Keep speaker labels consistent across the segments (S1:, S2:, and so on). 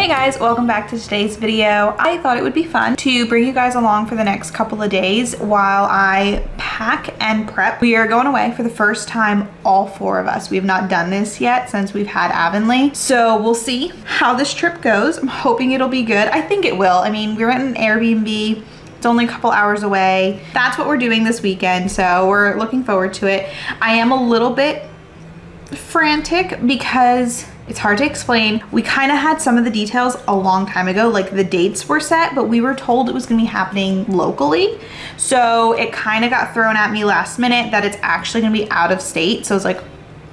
S1: Hey guys, welcome back to today's video. I thought it would be fun to bring you guys along for the next couple of days while I pack and prep. We are going away for the first time, all four of us. We have not done this yet since we've had Avonlea. So we'll see how this trip goes. I'm hoping it'll be good. I think it will. I mean, we rent an Airbnb. It's only a couple hours away. That's what we're doing this weekend, so we're looking forward to it. I am a little bit frantic because it's hard to explain. We kind of had some of the details a long time ago, like the dates were set, but we were told it was gonna be happening locally. So it kind of got thrown at me last minute that it's actually gonna be out of state. So it's like,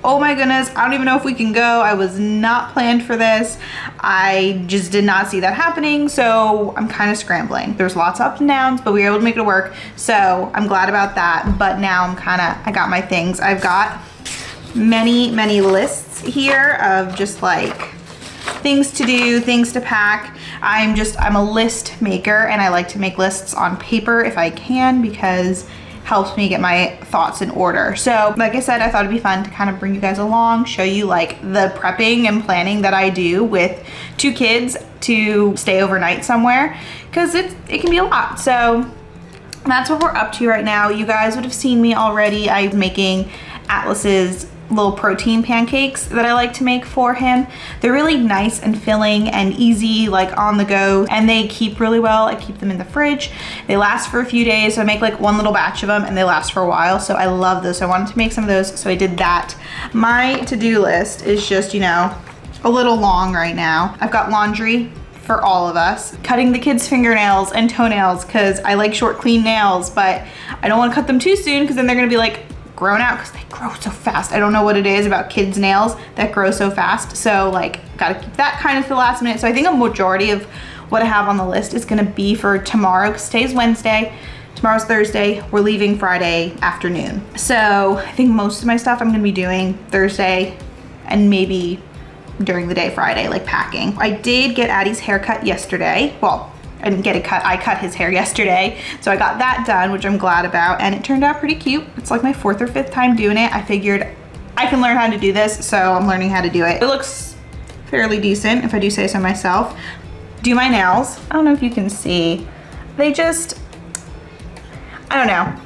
S1: oh my goodness, I don't even know if we can go. I was not planned for this. I just did not see that happening. So I'm kind of scrambling. There's lots of ups and downs, but we were able to make it work. So I'm glad about that. But now I got my things. I've got many lists here of just like things to do, things to pack. I'm a list maker and I like to make lists on paper if I can because it helps me get my thoughts in order. So like I said, I thought it'd be fun to kind of bring you guys along, show you like the prepping and planning that I do with 2 kids to stay overnight somewhere, because it can be a lot. So that's what we're up to right now. You guys would have seen me already. I'm making Atlas's little protein pancakes that I like to make for him. They're really nice and filling and easy, like on the go, and they keep really well. I keep them in the fridge. They last for a few days. So I make like one little batch of them and they last for a while. So I love those. So I wanted to make some of those. So I did that. My to-do list is just, you know, a little long right now. I've got laundry for all of us, cutting the kids' fingernails and toenails because I like short, clean nails, but I don't want to cut them too soon because then they're gonna be like grown out because they grow so fast. I don't know what it is about kids' nails that grow so fast. So like, gotta keep that kind of to the last minute. So I think a majority of what I have on the list is gonna be for tomorrow, because today's Wednesday, tomorrow's Thursday, we're leaving Friday afternoon. So I think most of my stuff I'm gonna be doing Thursday and maybe during the day Friday, like packing. I did get Addie's haircut yesterday. Well, I didn't get it cut, I cut his hair yesterday. So I got that done, which I'm glad about, and it turned out pretty cute. It's like my 4th or 5th time doing it. I figured I can learn how to do this, so I'm learning how to do it. It looks fairly decent, if I do say so myself. Do my nails. I don't know if you can see. They just, I don't know.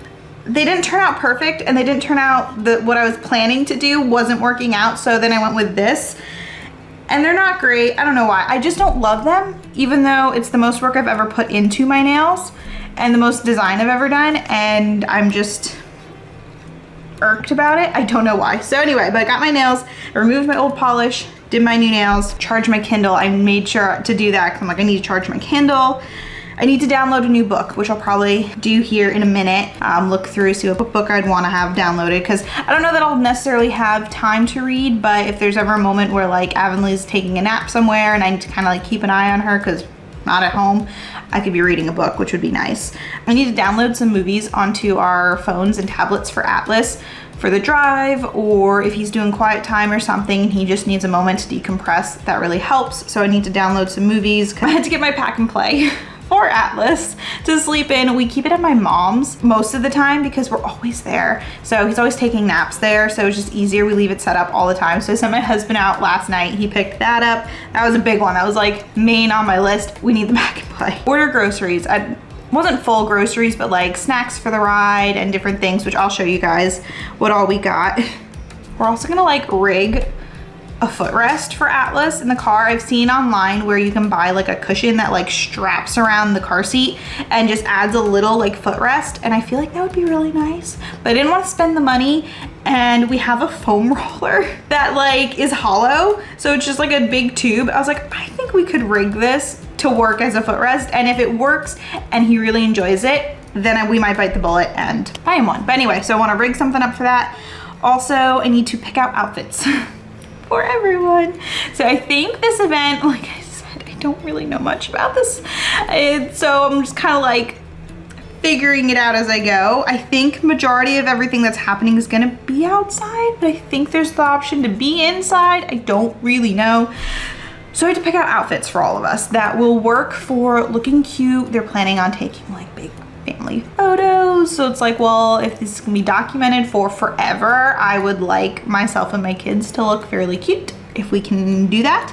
S1: They didn't turn out perfect, and they didn't turn out, what I was planning to do wasn't working out, so then I went with this. And they're not great. I don't know why. I just don't love them, even though it's the most work I've ever put into my nails and the most design I've ever done. And I'm just irked about it. I don't know why. So anyway, but I got my nails, I removed my old polish, did my new nails, charged my Kindle. I made sure to do that because I'm like, I need to charge my Kindle. I need to download a new book, which I'll probably do here in a minute. Look through, see what book I'd want to have downloaded, because I don't know that I'll necessarily have time to read, but if there's ever a moment where like Avonlea's taking a nap somewhere and I need to kind of like keep an eye on her because not at home, I could be reading a book, which would be nice. I need to download some movies onto our phones and tablets for Atlas for the drive, or if he's doing quiet time or something and he just needs a moment to decompress, that really helps. So I need to download some movies. I had to get my pack and play for Atlas to sleep in. We keep it at my mom's most of the time because we're always there. So he's always taking naps there. So it's just easier. We leave it set up all the time. So I sent my husband out last night. He picked that up. That was a big one. That was like main on my list. We need the pack and play. Order groceries. I wasn't full groceries, but like snacks for the ride and different things, which I'll show you guys what all we got. We're also gonna like rig a footrest for Atlas in the car. I've seen online where you can buy like a cushion that like straps around the car seat and just adds a little like footrest, and I feel like that would be really nice, but I didn't want to spend the money. And we have a foam roller that like is hollow, so it's just like a big tube. I was like, I think we could rig this to work as a footrest, and if it works and he really enjoys it, then we might bite the bullet and buy him one. But anyway, so I want to rig something up for that. Also, I need to pick out outfits for everyone. So I think this event, like I said, I don't really know much about this. So I'm just kind of like figuring it out as I go. I think majority of everything that's happening is gonna be outside, but I think there's the option to be inside. I don't really know. So I had to pick out outfits for all of us that will work for looking cute. They're planning on taking like big family photos. So it's like, well, if this is gonna be documented for forever, I would like myself and my kids to look fairly cute if we can do that.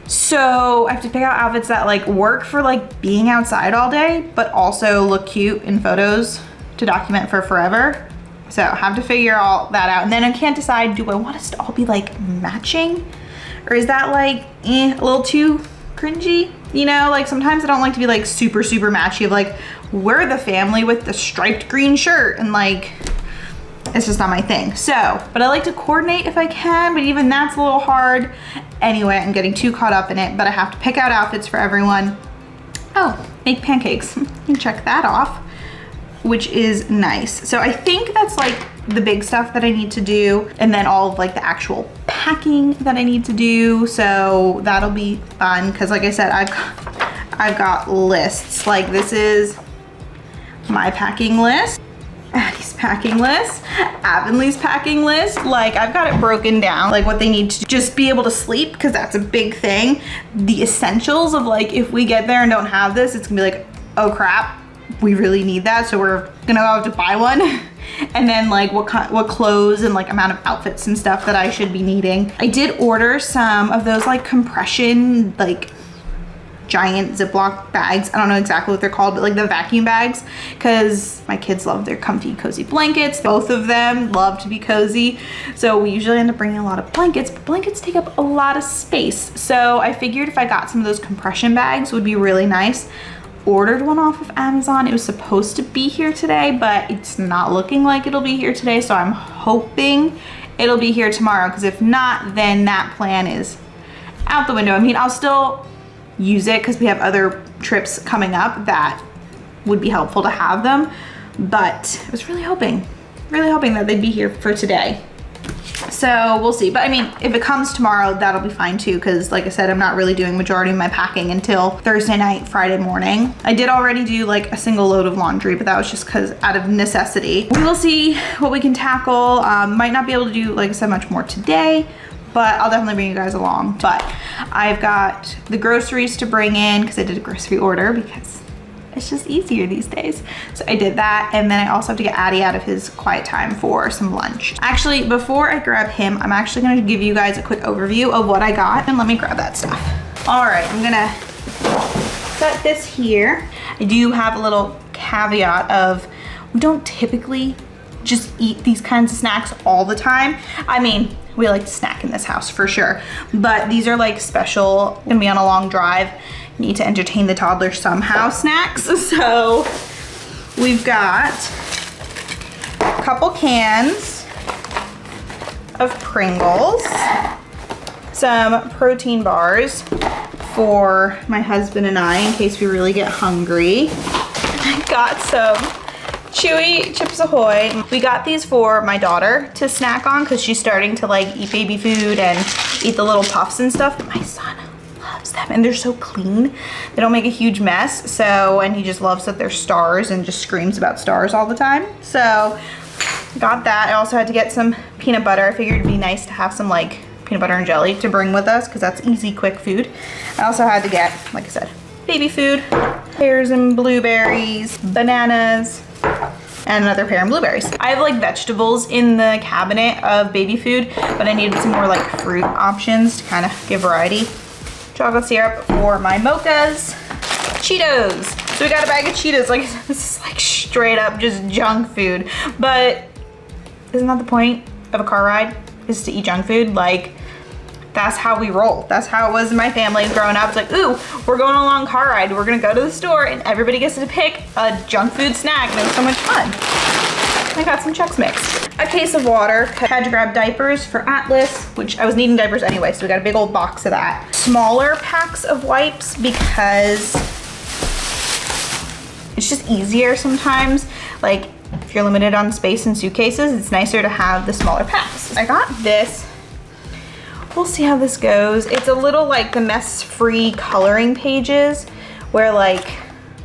S1: So I have to pick out outfits that like work for like being outside all day, but also look cute in photos to document for forever. So I have to figure all that out. And then I can't decide, do I want us to all be like matching? Or is that like a little too cringy? You know, like sometimes I don't like to be like super matchy of like, we're the family with the striped green shirt, and like, it's just not my thing. So, but I like to coordinate if I can, but even that's a little hard. Anyway, I'm getting too caught up in it, but I have to pick out outfits for everyone. Oh, make pancakes. You can check that off, which is nice. So I think that's like the big stuff that I need to do, and then all of like the actual packing that I need to do. So that'll be fun, because like I said, I've got lists. Like this is my packing list, Addie's packing list, Avonlee's packing list. Like I've got it broken down, like what they need to just be able to sleep, because that's a big thing. The essentials of like, if we get there and don't have this, it's gonna be like, oh crap, we really need that, so we're gonna have to buy one. And then like what clothes and like amount of outfits and stuff that I should be needing. I did order some of those like compression, like giant Ziploc bags. I don't know exactly what they're called, but like the vacuum bags, because my kids love their comfy, cozy blankets. Both of them love to be cozy. So we usually end up bringing a lot of blankets, but blankets take up a lot of space. So I figured if I got some of those compression bags, it would be really nice. Ordered one off of Amazon. It was supposed to be here today, but it's not looking like it'll be here today. So I'm hoping it'll be here tomorrow, because if not, then that plan is out the window. I mean, I'll still use it because we have other trips coming up that would be helpful to have them, but I was really hoping that they'd be here for today. So we'll see. But I mean, if it comes tomorrow, that'll be fine too, because like I said, I'm not really doing majority of my packing until Thursday night, Friday morning. I did already do like a single load of laundry, but that was just because out of necessity. We will see what we can tackle. Might not be able to do, like I said, much more today, but I'll definitely bring you guys along. But I've got the groceries to bring in, because I did a grocery order because it's just easier these days. So I did that, and then I also have to get Addie out of his quiet time for some lunch. Actually, before I grab him, I'm actually gonna give you guys a quick overview of what I got, and let me grab that stuff. All right, I'm gonna set this here. I do have a little caveat of, we don't typically just eat these kinds of snacks all the time. I mean, we like to snack in this house for sure, but these are like special, gonna be on a long drive, need to entertain the toddler somehow snacks. So we've got a couple cans of Pringles, some protein bars for my husband and I in case we really get hungry. I got some Chewy Chips Ahoy. We got these for my daughter to snack on, because she's starting to like eat baby food and eat the little puffs and stuff. But my son loves them, and they're so clean. They don't make a huge mess. So, and he just loves that they're stars and just screams about stars all the time. So got that. I also had to get some peanut butter. I figured it'd be nice to have some like peanut butter and jelly to bring with us, because that's easy, quick food. I also had to get, like I said, baby food, pears and blueberries, bananas, and another pear and blueberries. I have like vegetables in the cabinet of baby food, but I needed some more like fruit options to kind of give variety. Chocolate syrup for my mochas. Cheetos. So we got a bag of Cheetos. Like, this is like straight up just junk food. But isn't that the point of a car ride? Is to eat junk food? Like, that's how we roll. That's how it was in my family growing up. It's like, ooh, we're going on a long car ride. We're gonna go to the store and everybody gets to pick a junk food snack, and it was so much fun. I got some Chex Mix. A case of water. I had to grab diapers for Atlas, which I was needing diapers anyway, so we got a big old box of that. Smaller packs of wipes, because it's just easier sometimes. Like, if you're limited on space in suitcases, it's nicer to have the smaller packs. I got this. We'll see how this goes. It's a little like the mess-free coloring pages, where like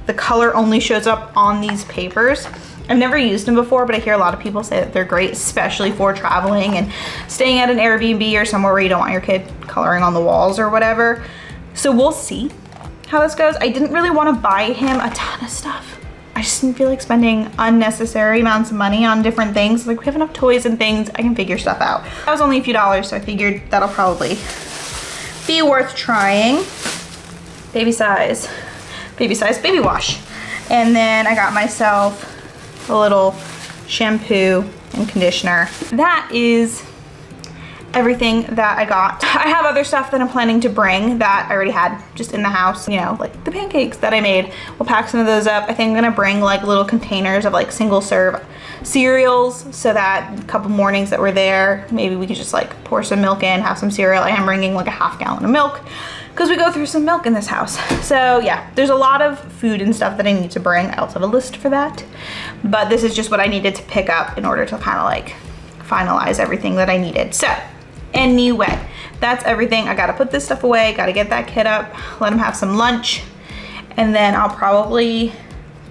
S1: the color only shows up on these papers. I've never used them before, but I hear a lot of people say that they're great, especially for traveling and staying at an Airbnb or somewhere where you don't want your kid coloring on the walls or whatever. So we'll see how this goes. I didn't really want to buy him a ton of stuff. I just didn't feel like spending unnecessary amounts of money on different things. Like, we have enough toys and things, I can figure stuff out. That was only a few dollars, so I figured that'll probably be worth trying. Baby size baby wash. And then I got myself a little shampoo and conditioner. That is everything that I got. I have other stuff that I'm planning to bring that I already had just in the house, you know, like the pancakes that I made. We'll pack some of those up. I think I'm gonna bring like little containers of like single serve cereals so that a couple mornings that we're there, maybe we could just like pour some milk in, have some cereal. I am bringing like a half gallon of milk because we go through some milk in this house. So yeah, there's a lot of food and stuff that I need to bring. I also have a list for that, but this is just what I needed to pick up in order to kind of like finalize everything that I needed. So anyway, that's everything. I gotta put this stuff away, gotta get that kid up, let him have some lunch, and then I'll probably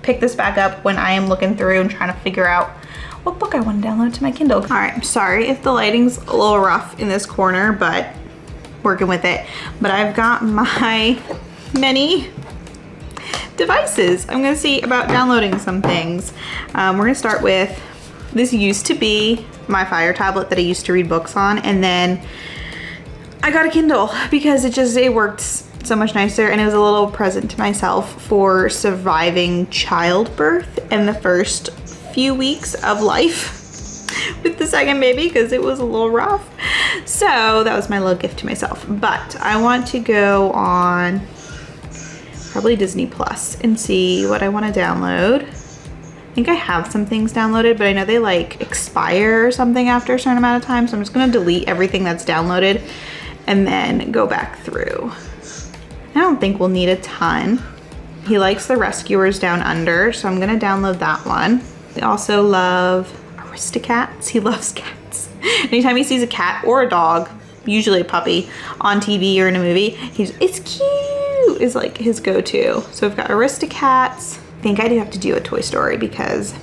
S1: pick this back up when I am looking through and trying to figure out what book I want to download to my Kindle. All right, I'm sorry if the lighting's a little rough in this corner, but working with it. But I've got my many devices. I'm gonna see about downloading some things. We're gonna start with, this used to be my Fire tablet that I used to read books on, and then I got a Kindle because it worked so much nicer, and it was a little present to myself for surviving childbirth and the first few weeks of life with the second baby because it was a little rough. So that was my little gift to myself. But I want to go on probably Disney Plus and see what I want to download. I think I have some things downloaded, but I know they like expire or something after a certain amount of time. So I'm just gonna delete everything that's downloaded and then go back through. I don't think we'll need a ton. He likes The Rescuers Down Under, so I'm gonna download that one. I also love Aristocats. He loves cats. Anytime he sees a cat or a dog, usually a puppy, on TV or in a movie, it's cute, is like his go-to. So we've got Aristocats. I think I do have to do a Toy Story because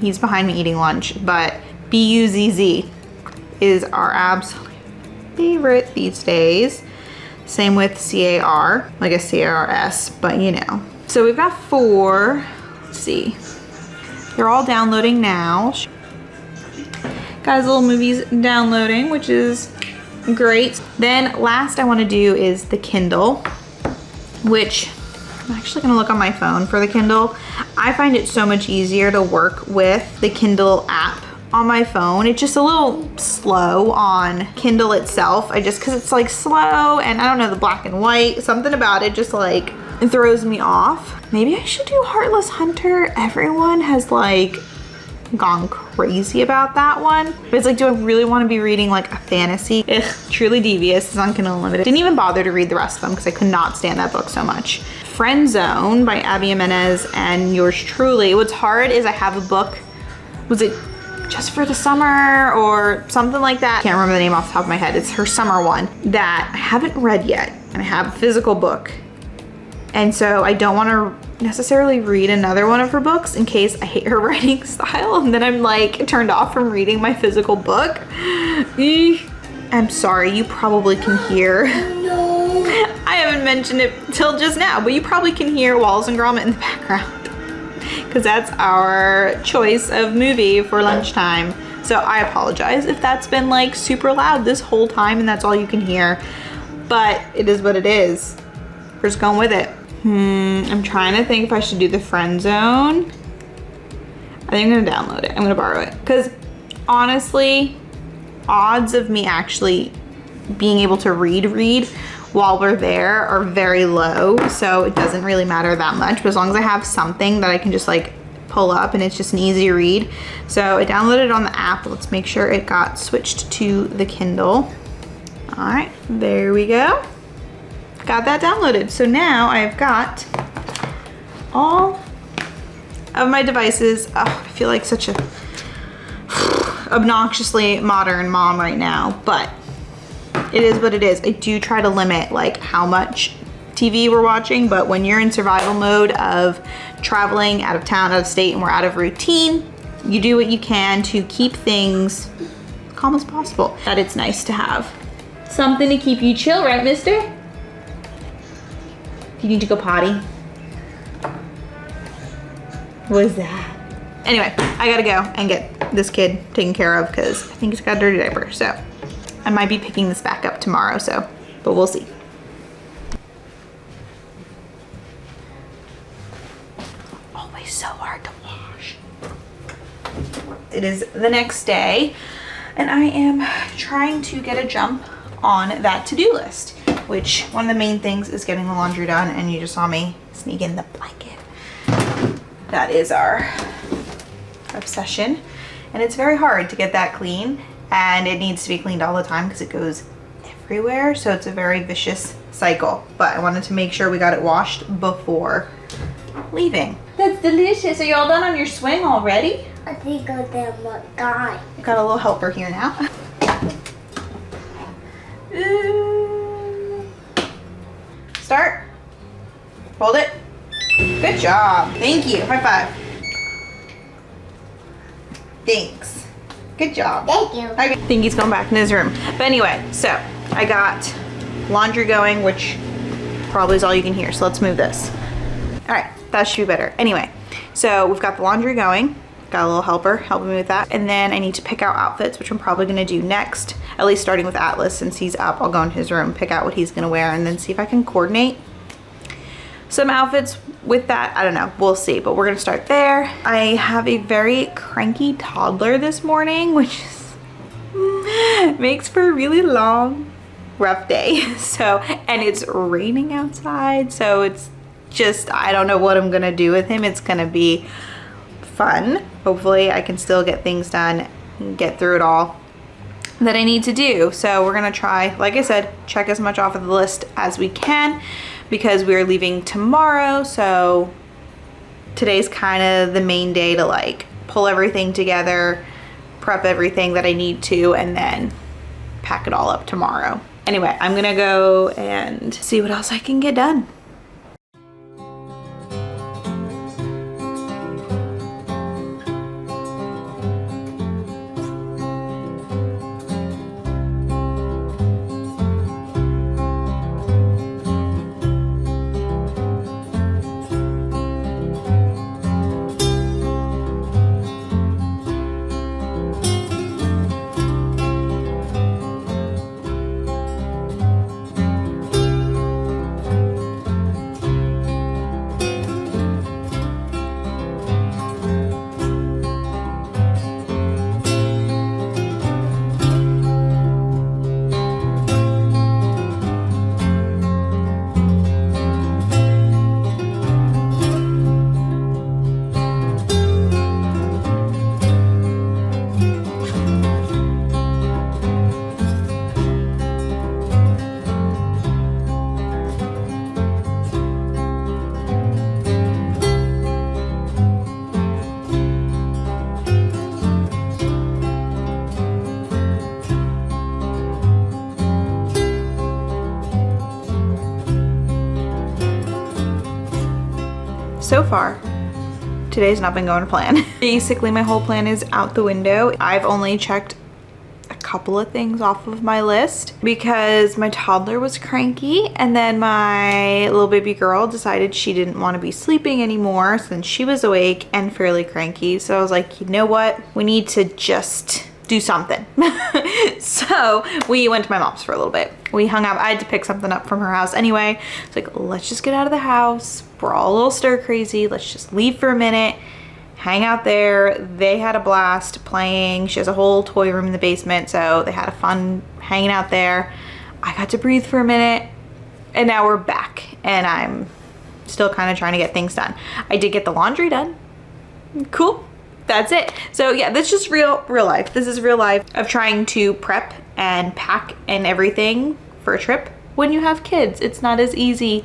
S1: he's behind me eating lunch, but BUZZ is our absolute favorite these days. Same with CAR, like a CARS, but you know. So we've got 4, let's see. They're all downloading now. Got his little movies downloading, which is great. Then last I wanna do is the Kindle, which I'm actually gonna look on my phone for the Kindle. I find it so much easier to work with the Kindle app on my phone. It's just a little slow on Kindle itself. Cause it's like slow and I don't know, the black and white, something about it just like, it throws me off. Maybe I should do Heartless Hunter. Everyone has like gone crazy about that one. But it's like, do I really want to be reading like a fantasy? Ugh, Truly Devious is on Kindle Unlimited. Didn't even bother to read the rest of them because I could not stand that book so much. Friend Zone by Abby Jimenez and yours truly. What's hard is I have a book, was it Just for the Summer or something like that? Can't remember the name off the top of my head. It's her summer one that I haven't read yet. And I have a physical book. And so I don't want to necessarily read another one of her books in case I hate her writing style and then I'm like turned off from reading my physical book. I'm sorry, you probably can hear. I haven't mentioned it till just now, but you probably can hear Wallace and Gromit in the background because that's our choice of movie for lunchtime. So I apologize if that's been like super loud this whole time and that's all you can hear, but it is what it is. We're just going with it. I'm trying to think if I should do the Friend Zone. I think I'm gonna download it. I'm gonna borrow it. Because honestly, odds of me actually being able to read while we're there are very low. So it doesn't really matter that much. But as long as I have something that I can just like pull up and it's just an easy read. So I downloaded it on the app. Let's make sure it got switched to the Kindle. All right, there we go. Got that downloaded. So now I've got all of my devices. Oh, I feel like such a obnoxiously modern mom right now, but it is what it is. I do try to limit like how much TV we're watching, but when you're in survival mode of traveling out of town, out of state, and we're out of routine, you do what you can to keep things calm as possible. But it's nice to have something to keep you chill, right, mister? Do you need to go potty? What is that? Anyway, I gotta go and get this kid taken care of because I think he's got a dirty diaper. So I might be picking this back up tomorrow. So but we'll see. Always so hard to wash. It is the next day and I am trying to get a jump on that to-do list, which one of the main things is getting the laundry done, and you just saw me sneak in the blanket. That is our obsession, and it's very hard to get that clean, and it needs to be cleaned all the time because it goes everywhere, so it's a very vicious cycle. But I wanted to make sure we got it washed before leaving. That's delicious. Are you all done on your swing already?
S2: I think of them one guy.
S1: You got a little helper here now. Start. Hold it. Good job. Thank you. High five. Thanks. Good job.
S2: Thank you.
S1: I think he's going back in his room. But anyway, so I got laundry going, which probably is all you can hear. So let's move this. All right, that should be better. Anyway, so we've got the laundry going. Got a little helper helping me with that. And then I need to pick out outfits, which I'm probably gonna do next, at least starting with Atlas. Since he's up, I'll go in his room, pick out what he's gonna wear, and then see if I can coordinate some outfits with that. I don't know, we'll see, but we're gonna start there. I have a very cranky toddler this morning, which is, makes for a really long, rough day. So, and it's raining outside, so it's just, I don't know what I'm gonna do with him. It's gonna be fun. Hopefully I can still get things done and get through it all that I need to do. So we're gonna try, like I said, check as much off of the list as we can because we're leaving tomorrow. So today's kind of the main day to like pull everything together, prep everything that I need to, and then pack it all up tomorrow. Anyway, I'm gonna go and see what else I can get done. So far, today's not been going to plan. Basically, my whole plan is out the window. I've only checked a couple of things off of my list because my toddler was cranky, and then my little baby girl decided she didn't want to be sleeping anymore since she was awake and fairly cranky. So I was like, you know what? We need to just do something. So we went to my mom's for a little bit. We hung out. I had to pick something up from her house anyway. It's like, let's just get out of the house. We're all a little stir crazy. Let's just leave for a minute, hang out there. They had a blast playing. She has a whole toy room in the basement, so they had a fun hanging out there. I got to breathe for a minute, and now we're back, and I'm still kind of trying to get things done. I did get the laundry done. Cool. That's it. So yeah, that's just real life. This is real life of trying to prep and pack and everything for a trip when you have kids. It's not as easy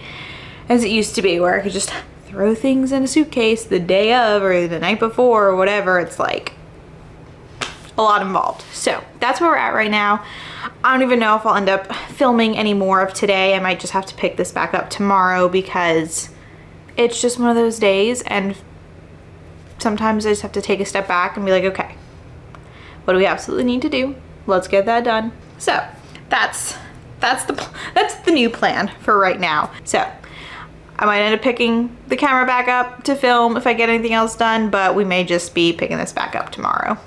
S1: as it used to be, where I could just throw things in a suitcase the day of or the night before or whatever. It's like a lot involved. So that's where we're at right now. I don't even know if I'll end up filming any more of today. I might just have to pick this back up tomorrow because it's just one of those days, and sometimes I just have to take a step back and be like, okay, what do we absolutely need to do? Let's get that done. So that's the new plan for right now. So I might end up picking the camera back up to film if I get anything else done, but we may just be picking this back up tomorrow.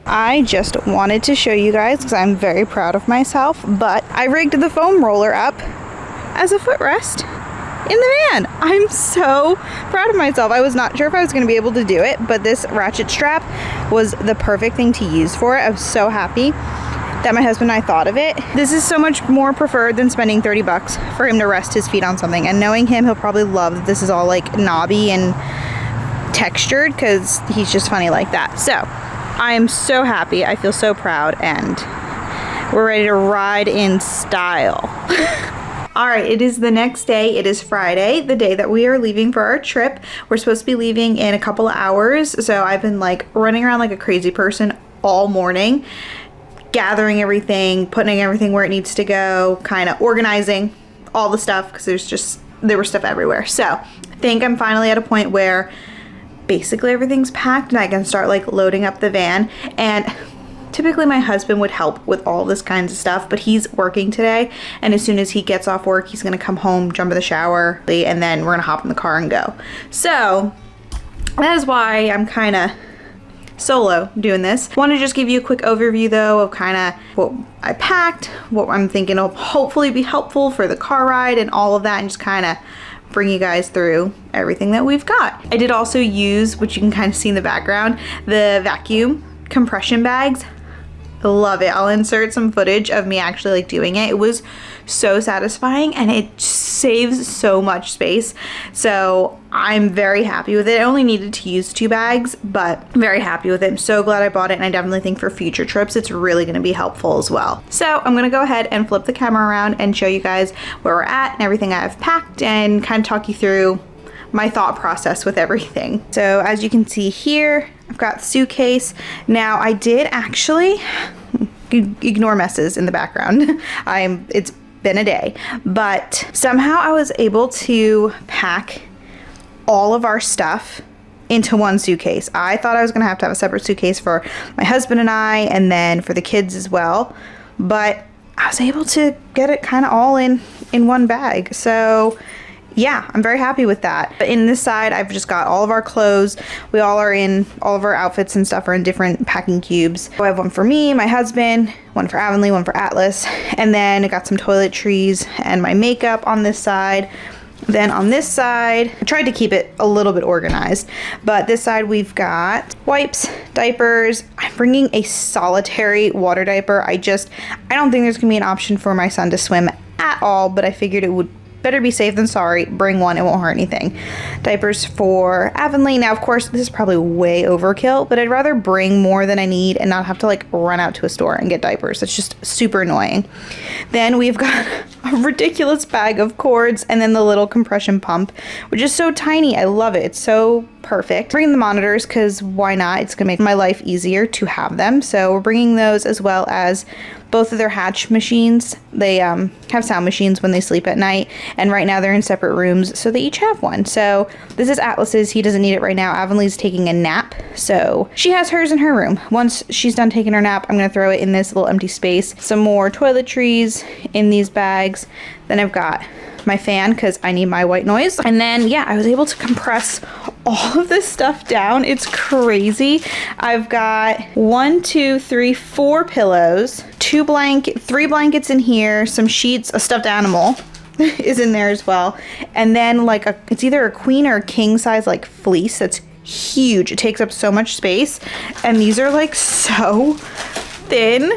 S1: I just wanted to show you guys because I'm very proud of myself, but I rigged the foam roller up as a footrest in the van. I'm so proud of myself. I was not sure if I was going to be able to do it, but this ratchet strap was the perfect thing to use for it. I was so happy that my husband and I thought of it. This is so much more preferred than spending 30 bucks for him to rest his feet on something. And knowing him, he'll probably love that this is all like knobby and textured because he's just funny like that. So I am so happy. I feel so proud, and we're ready to ride in style. All right, it is the next day. It is Friday, the day that we are leaving for our trip. We're supposed to be leaving in a couple of hours. So I've been like running around like a crazy person all morning, gathering everything, putting everything where it needs to go, kind of organizing all the stuff because there was stuff everywhere. So I think I'm finally at a point where basically everything's packed and I can start like loading up the van. And typically my husband would help with all this kinds of stuff, but he's working today, and as soon as he gets off work, he's gonna come home, jump in the shower, and then we're gonna hop in the car and go. So that is why I'm kind of solo doing this. Want to just give you a quick overview though of kind of what I packed, what I'm thinking will hopefully be helpful for the car ride and all of that, and just kind of bring you guys through everything that we've got. I did also use, which you can kind of see in the background, the vacuum compression bags. I love it. I'll insert some footage of me actually like doing it. It was so satisfying and it saves so much space. So I'm very happy with it. I only needed to use 2 bags, but I'm very happy with it. I'm so glad I bought it, and I definitely think for future trips it's really going to be helpful as well. So I'm going to go ahead and flip the camera around and show you guys where we're at and everything I've packed, and kind of talk you through my thought process with everything. So as you can see here, I've got the suitcase. Now I did actually ignore messes in the background. It's been a day, but somehow I was able to pack all of our stuff into one suitcase. I thought I was gonna have to have a separate suitcase for my husband and I, and then for the kids as well, but I was able to get it kind of all in one bag. So yeah, I'm very happy with that. But in this side, I've just got all of our clothes. We all are in, all of our outfits and stuff are in different packing cubes. So I have one for me, my husband, one for Avonlea, one for Atlas, and then I got some toiletries and my makeup on this side. Then on this side, I tried to keep it a little bit organized, but this side we've got wipes, diapers. I'm bringing a solitary water diaper. I don't think there's gonna be an option for my son to swim at all, but I figured it would better be safe than sorry. Bring one, it won't hurt anything. Diapers for Avonlea. Now, of course, this is probably way overkill, but I'd rather bring more than I need and not have to like run out to a store and get diapers. That's just super annoying. Then we've got a ridiculous bag of cords and then the little compression pump, which is so tiny. I love it. It's so perfect. Bringing the monitors because why not? It's gonna make my life easier to have them. So we're bringing those, as well as both of their hatch machines. They have sound machines when they sleep at night, and right now they're in separate rooms, so they each have one. So this is Atlas's. He doesn't need it right now. Avonlea's taking a nap, so she has hers in her room. Once she's done taking her nap, I'm gonna throw it in this little empty space. Some more toiletries in these bags. Then I've got my fan because I need my white noise. And then yeah, I was able to compress all of this stuff down. It's crazy. I've got 4 pillows, 3 blankets in here, some sheets, a stuffed animal is in there as well, and then like it's either a queen or a king size like fleece that's huge. It takes up so much space, and these are like so thin.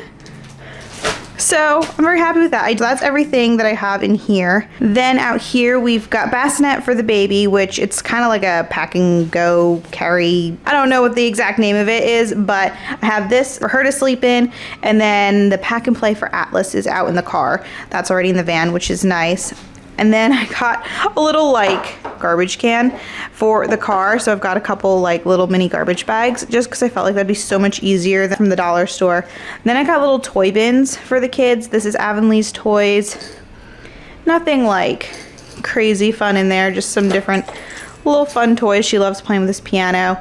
S1: So I'm very happy with that. That's everything that I have in here. Then out here we've got bassinet for the baby, which it's kind of like a pack and go carry. I don't know what the exact name of it is, but I have this for her to sleep in, and then the pack and play for Atlas is out in the car. That's already in the van, which is nice. And then I got a little like garbage can for the car. So I've got a couple like little mini garbage bags just because I felt like that'd be so much easier than from the dollar store. And then I got little toy bins for the kids. This is Avonlea's toys. Nothing like crazy fun in there, just some different little fun toys. She loves playing with this piano.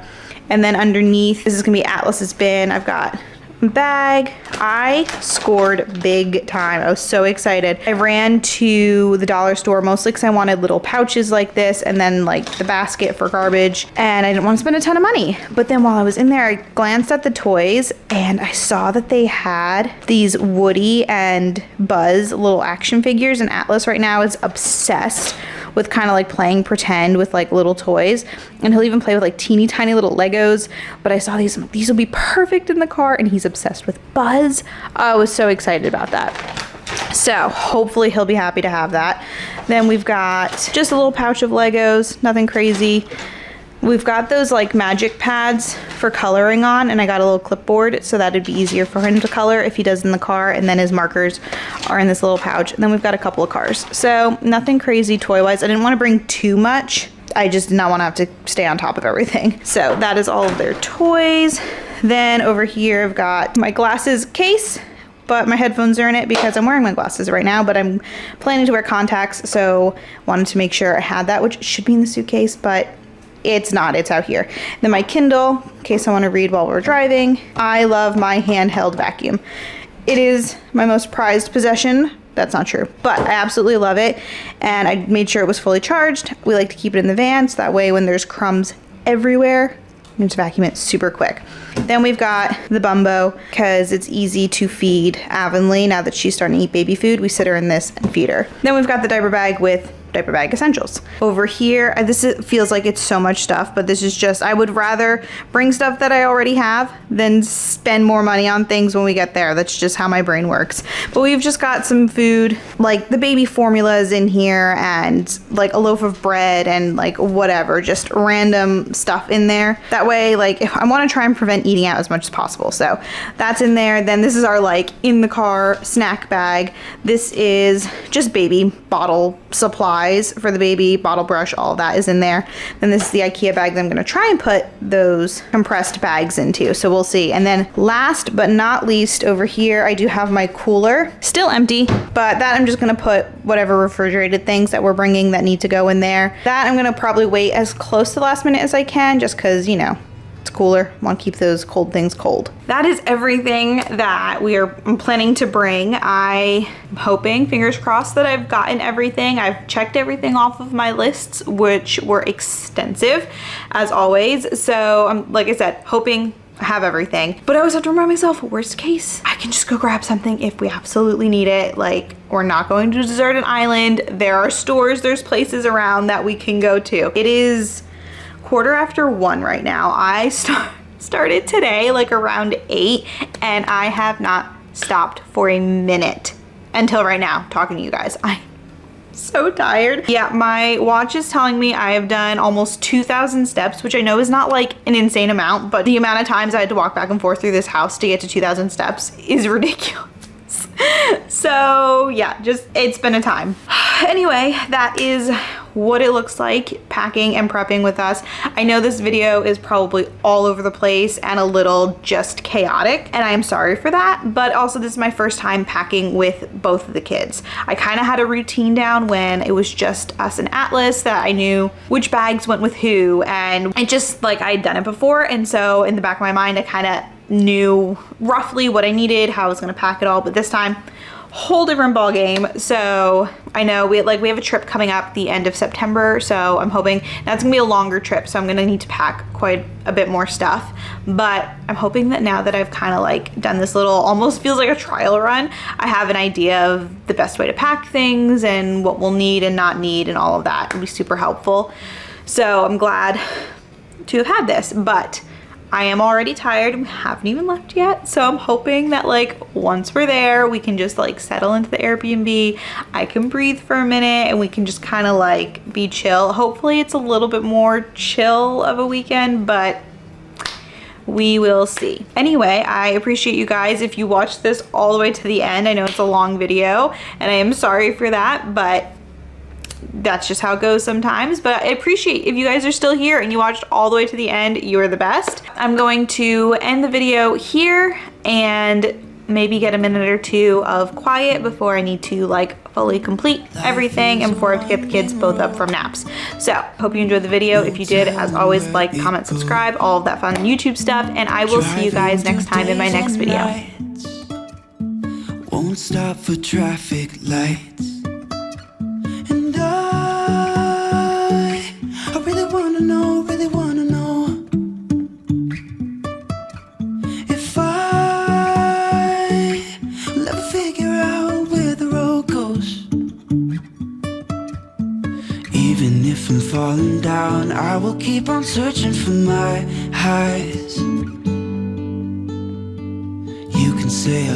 S1: And then underneath, this is gonna be Atlas's bin. I've got bag. I scored big time. I was so excited. I ran to the dollar store mostly because I wanted little pouches like this and then like the basket for garbage, and I didn't want to spend a ton of money. But then while I was in there, I glanced at the toys and I saw that they had these Woody and Buzz little action figures, and Atlas right now is obsessed with kind of like playing pretend with like little toys, and he'll even play with like teeny tiny little Legos. But I saw these will be perfect in the car, and he's obsessed with Buzz. I was so excited about that. So hopefully he'll be happy to have that. Then we've got just a little pouch of Legos, nothing crazy. We've got those like magic pads for coloring on, and I got a little clipboard so that it'd be easier for him to color if he does in the car, and then his markers are in this little pouch. And then we've got a couple of cars. So nothing crazy toy-wise. I didn't want to bring too much. I just did not want to have to stay on top of everything. So that is all of their toys. Then over here I've got my glasses case, but my headphones are in it because I'm wearing my glasses right now, but I'm planning to wear contacts, so wanted to make sure I had that, which should be in the suitcase, but it's not, it's out here. Then my Kindle, in case I want to read while we're driving. I love my handheld vacuum. It is my most prized possession. That's not true, but I absolutely love it. And I made sure it was fully charged. We like to keep it in the van, so that way when there's crumbs everywhere, you can just vacuum it super quick. Then we've got the Bumbo, because it's easy to feed Avonlea now that she's starting to eat baby food. We sit her in this and feed her. Then we've got the diaper bag with diaper bag essentials. Over here, feels like it's so much stuff, but this is just, I would rather bring stuff that I already have than spend more money on things when we get there. That's just how my brain works. But we've just got some food, like the baby formulas in here, and like a loaf of bread, and like whatever, just random stuff in there. That way, like if I want to try and prevent eating out as much as possible. So that's in there. Then this is our like in the car snack bag. This is just baby bottle supplies for the baby, bottle brush, all of that is in there. Then this is the IKEA bag that I'm gonna try and put those compressed bags into, so we'll see. And then last but not least, over here I do have my cooler, still empty, but that I'm just gonna put whatever refrigerated things that we're bringing that need to go in there. That I'm gonna probably wait as close to the last minute as I can, just because, you know, it's cooler. Want to keep those cold things cold. That is everything that I'm planning to bring. I'm hoping, fingers crossed, that I've gotten everything. I've checked everything off of my lists, which were extensive as always. So I'm, like I said, hoping I have everything. But I always have to remind myself, worst case, I can just go grab something if we absolutely need it. Like, we're not going to desert an island. There are stores, there's places around that we can go to. It is 1:15 right now. I started today like around 8, and I have not stopped for a minute until right now talking to you guys. I'm so tired. Yeah, my watch is telling me I have done almost 2,000 steps, which I know is not like an insane amount, but the amount of times I had to walk back and forth through this house to get to 2,000 steps is ridiculous. So yeah, just it's been a time. Anyway, that is what it looks like packing and prepping with us. I know this video is probably all over the place and a little just chaotic, and I am sorry for that, but also this is my first time packing with both of the kids. I kind of had a routine down when it was just us and Atlas, that I knew which bags went with who, and it just like I had done it before, and so in the back of my mind I kind of knew roughly what I needed, how I was gonna pack it all. But this time, whole different ball game. So I know we have a trip coming up the end of September, so I'm hoping that's gonna be a longer trip, so I'm gonna need to pack quite a bit more stuff. But I'm hoping that now that I've kind of like done this little, almost feels like a trial run, I have an idea of the best way to pack things and what we'll need and not need and all of that. It'll be super helpful. So I'm glad to have had this, but I am already tired. We haven't even left yet. So I'm hoping that like once we're there, we can just like settle into the Airbnb. I can breathe for a minute and we can just kind of like be chill. Hopefully it's a little bit more chill of a weekend, but we will see. Anyway, I appreciate you guys if you watched this all the way to the end. I know it's a long video and I am sorry for that, but that's just how it goes sometimes. But I appreciate if you guys are still here and you watched all the way to the end. You are the best. I'm going to end the video here, and maybe get a minute or two of quiet before I need to like fully complete everything and before I have to get the kids both up from naps. So hope you enjoyed the video. If you did, as always, like, comment, subscribe, all of that fun YouTube stuff, and I will see you guys next time in my next video.
S3: Won't stop for traffic lights. And I really wanna know, if I will ever figure out where the road goes. Even if I'm falling down, I will keep on searching for my highs. You can say